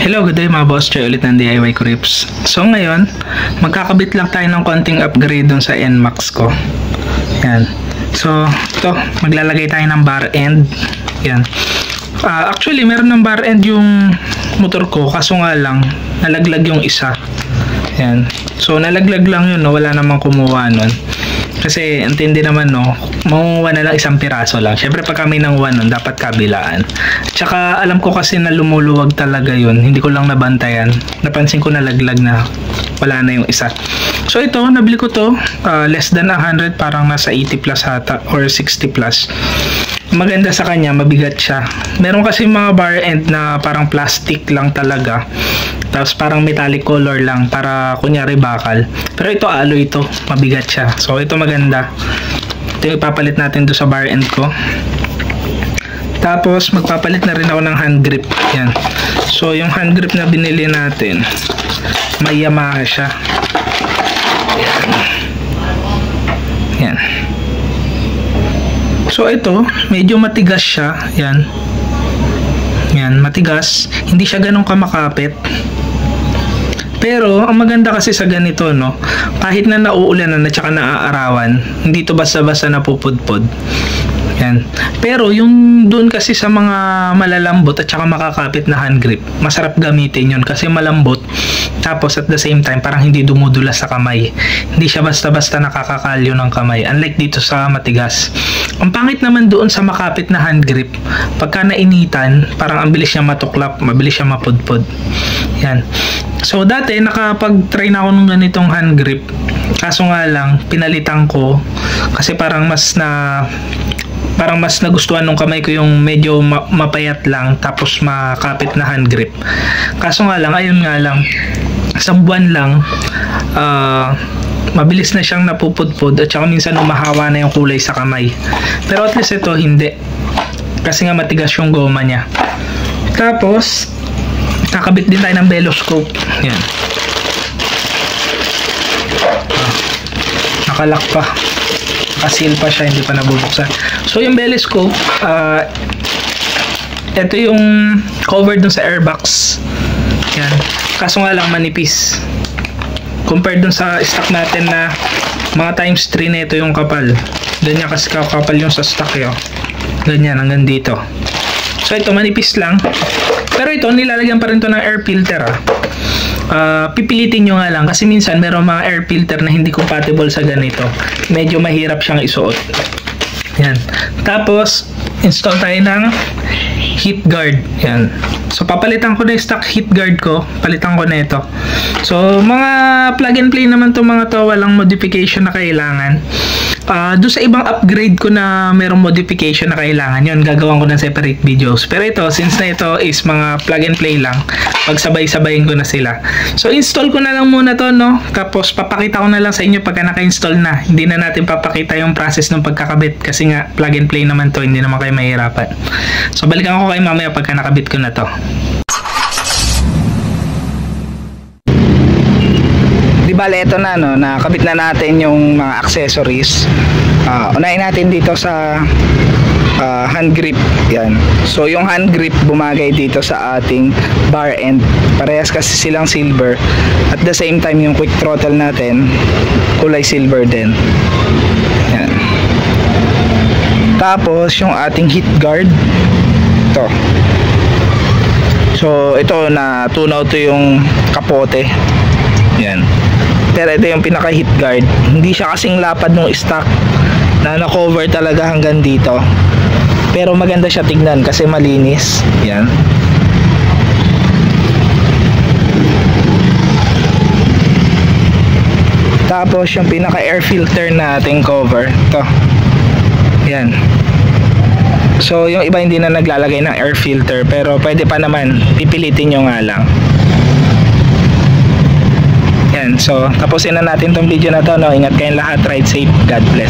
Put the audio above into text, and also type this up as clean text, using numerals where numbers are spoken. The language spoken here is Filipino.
Hello, good day mga boss. Choy ulit ng DIY Crips. So ngayon, magkakabit lang tayo ng konting upgrade dun sa NMAX ko. Yan. So, ito, maglalagay tayo ng bar end. Yan. Actually, meron ng bar end yung motor ko, kaso nga lang, nalaglag yung isa. Yan. So, nalaglag lang yun, no? Wala namang kumuha nun. Kasi, antindi naman, no? Makuha na lang isang piraso lang. Syempre, pag kami ng one nun, dapat kabilaan. Tsaka, alam ko kasi na lumuluwag talaga yun. Hindi ko lang nabantayan. Napansin ko nalaglag na wala na yung isa. So, ito, nabili ko to. Less than 100, parang nasa 80 plus hata, or 60 plus. Maganda sa kanya, mabigat siya. Meron kasi mga bar end na parang plastic lang talaga. Tapos parang metallic color lang para kunyari bakal. Pero ito alloy ito, mabigat siya. So ito maganda. Ito yung ipapalit natin do sa bar end ko. Tapos magpapalit na rin ako ng hand grip. Yan. So yung hand grip na binili natin, may Yamaha siya. Yan. Yan. So ito, medyo matigas siya. Yan. Yan, matigas. Hindi siya ganun kamakapit. Pero, ang maganda kasi sa ganito, no, kahit na nauulanan at saka naaarawan, hindi to basta-basta napupudpod. Yan. Pero, yung doon kasi sa mga malalambot at saka makakapit na hand grip, masarap gamitin yun kasi malambot. Tapos, at the same time, parang hindi dumudulas sa kamay. Hindi siya basta-basta nakakakalyo ng kamay. Unlike dito sa matigas. Ang pangit naman doon sa makapit na hand grip, pagka nainitan, parang ang bilis niya matuklap, mabilis siya mapudpod. Yan. So, dati, nakapag-try na ako ng ganitong hand grip. Kaso nga lang, pinalitan ko kasi parang mas nagustuhan nung kamay ko yung medyo mapayat lang tapos makapit na hand grip. Kaso nga lang, ayun nga lang, isang buwan lang, mabilis na siyang napupudpod at saka minsan umahawa na yung kulay sa kamay. Pero at least ito hindi. Kasi nga matigas yung goma niya. Tapos, kakabit din tayo ng veloscope. Yan. Nakalak pa. Nakasil pa siya, hindi pa nabubuksan. So yung veloscope, ito yung cover dun sa airbox. Yan. Kaso nga lang manipis. Compared dun sa stock natin na mga times 3 na ito yung kapal. Ganyan kasi kapal yung sa stock yun. Ganyan hanggang dito. So ito manipis lang. Pero ito nilalagyan pa rin to ng air filter. Pipilitin nyo nga lang kasi minsan meron mga air filter na hindi compatible sa ganito. Medyo mahirap siyang isuot. Yan. Tapos install tayo ng heat guard. Yan. So papalitan ko na yung stock heat guard ko. Palitan ko na ito. So mga plug and play naman to mga to, walang modification na kailangan. Doon sa ibang upgrade ko na merong modification na kailangan, yun gagawin ko ng separate videos. Pero ito, since na ito is mga plug and play lang, pagsabay-sabayin ko na sila. So install ko na lang muna to, no? Tapos papakita ko na lang sa inyo pagka naka-install na. Hindi na natin papakita yung process ng pagkakabit kasi nga plug and play naman to, hindi naman kayo mahirapan. So balikan ko kayo mamaya pagka nakabit ko na to. Bale, ito na, no, nakabit na natin yung mga accessories. Unahin natin dito sa hand grip. Yan. So yung hand grip bumagay dito sa ating bar end. Parehas kasi silang silver. At the same time yung quick throttle natin kulay silver din. Yan. Tapos yung ating heat guard ito. So ito na tunaw to yung kapote. Yan. Pero ito yung pinaka heat guard. Hindi siya kasing lapad ng stock na na-cover talaga hanggang dito. Pero maganda siya tignan kasi malinis. Yan. Tapos yung pinaka air filter nating cover. Ito. Yan. So yung iba hindi na naglalagay ng air filter pero pwede pa naman. Pipilitin nyo nga lang. Yan, so tapusin na natin tong video na to, no? Ingat kayong lahat, ride safe, God bless.